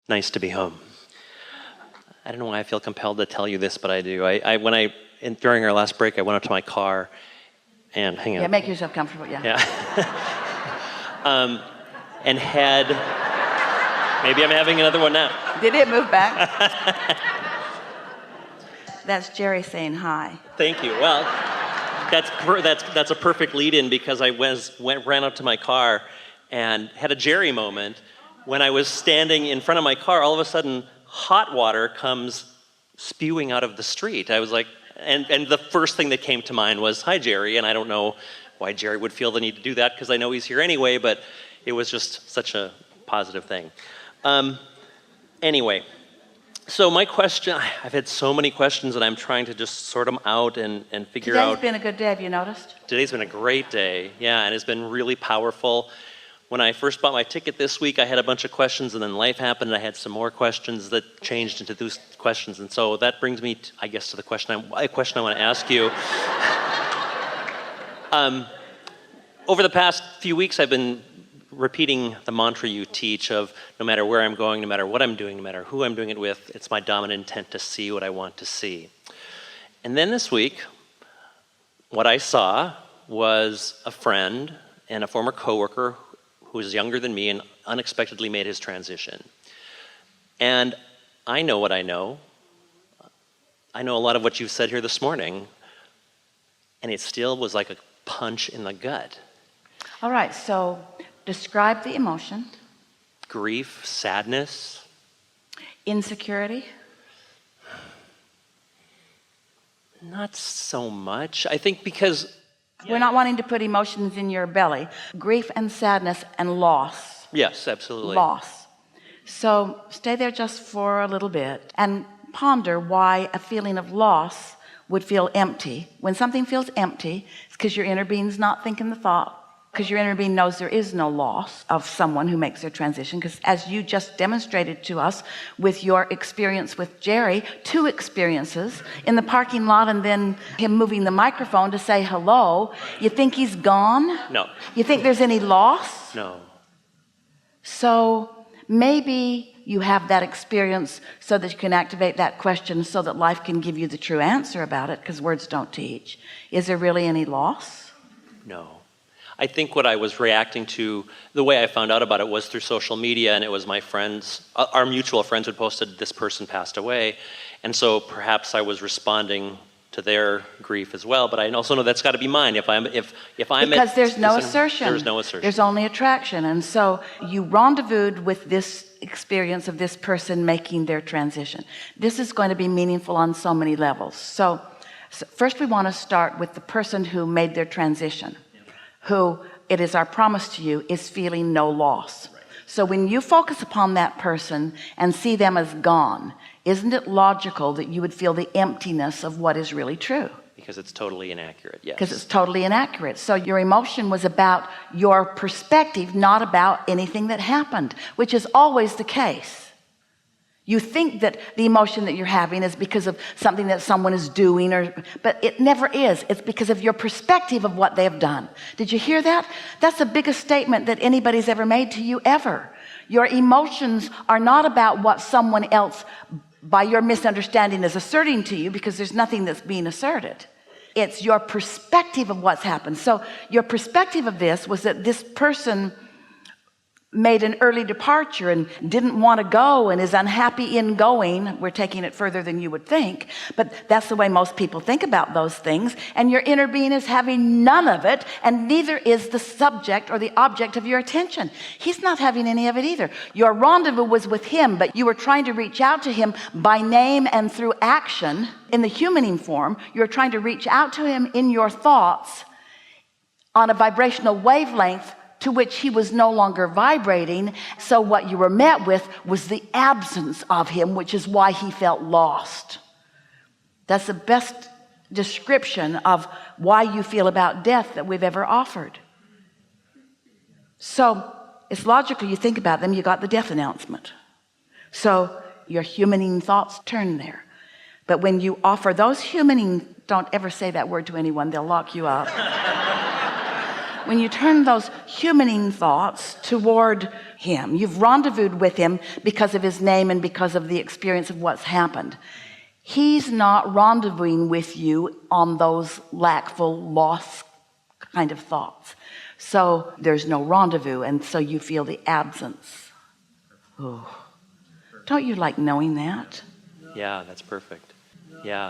Nice to be home. I don't know why I feel compelled to tell you this, but I do. During our last break, I went up to my car and hang on. Yeah, make yourself comfortable. Yeah. And had. Maybe I'm having another one now. Did it move back? That's Jerry saying hi. Thank you. Well, that's a perfect lead-in because I ran up to my car and had a Jerry moment. When I was standing in front of my car, all of a sudden, hot water comes spewing out of the street. I was like, and the first thing that came to mind was, hi, Jerry. And I don't know why Jerry would feel the need to do that because I know he's here anyway, but it was just such a positive thing. Anyway, so my question, I've had so many questions and I'm trying to just sort them out and figure out. Today's been a good day, have you noticed? Today's been a great day, yeah, and it's been really powerful. When I first bought my ticket this week, I had a bunch of questions, and then life happened, and I had some more questions that changed into those questions. And so that brings me, I guess, to the question I want to ask you. Over the past few weeks, I've been repeating the mantra you teach of no matter where I'm going, no matter what I'm doing, no matter who I'm doing it with, it's my dominant intent to see what I want to see. And then this week, what I saw was a friend and a former coworker who was younger than me and unexpectedly made his transition. And I know what I know. I know a lot of what you've said here this morning, and it still was like a punch in the gut. All right, so describe the emotion. Grief, sadness. Insecurity. Not so much. I think because we're not wanting to put emotions in your belly. Grief and sadness and loss. Yes, absolutely. Loss. So stay there just for a little bit and ponder why a feeling of loss would feel empty. When something feels empty, it's because your inner being's not thinking the thought, because your inner being knows there is no loss of someone who makes their transition. Because as you just demonstrated to us with your experience with Jerry, 2 experiences in the parking lot and then him moving the microphone to say hello, you think he's gone? No. You think there's any loss? No. So maybe you have that experience so that you can activate that question so that life can give you the true answer about it, because words don't teach. Is there really any loss? No. I think what I was reacting to, the way I found out about it was through social media, and it was my friends, our mutual friends had posted this person passed away, and so perhaps I was responding to their grief as well, but I also know that's got to be mine. If I'm because there's no assertion. There's no assertion. There's only attraction, and so you rendezvoused with this experience of this person making their transition. This is going to be meaningful on so many levels. So first we want to start with the person who made their transition, who, it is our promise to you, is feeling no loss. Right. So when you focus upon that person and see them as gone, isn't it logical that you would feel the emptiness of what is really true? Because it's totally inaccurate, yes. Because it's totally inaccurate. So your emotion was about your perspective, not about anything that happened, which is always the case. You think that the emotion that you're having is because of something that someone is doing, but it never is. It's because of your perspective of what they have done. Did you hear that? That's the biggest statement that anybody's ever made to you ever. Your emotions are not about what someone else, by your misunderstanding, is asserting to you, because there's nothing that's being asserted. It's your perspective of what's happened. So your perspective of this was that this person made an early departure and didn't want to go and is unhappy in going. We're taking it further than you would think, but that's the way most people think about those things. And your inner being is having none of it, and neither is the subject or the object of your attention. He's not having any of it either. Your rendezvous was with him, but you were trying to reach out to him by name and through action in the humaning form. You're trying to reach out to him in your thoughts on a vibrational wavelength to which he was no longer vibrating. So what you were met with was the absence of him, which is why he felt lost. That's the best description of why you feel about death that we've ever offered. So it's logical. You think about them, you got the death announcement. So your humaning thoughts turn there. But when you offer those humaning, don't ever say that word to anyone, they'll lock you up. when you turn those humaning thoughts toward him, you've rendezvoused with him because of his name and because of the experience of what's happened. He's not rendezvousing with you on those lackful, lost kind of thoughts. So there's no rendezvous, and so you feel the absence. Oh, don't you like knowing that? Yeah, that's perfect. Yeah.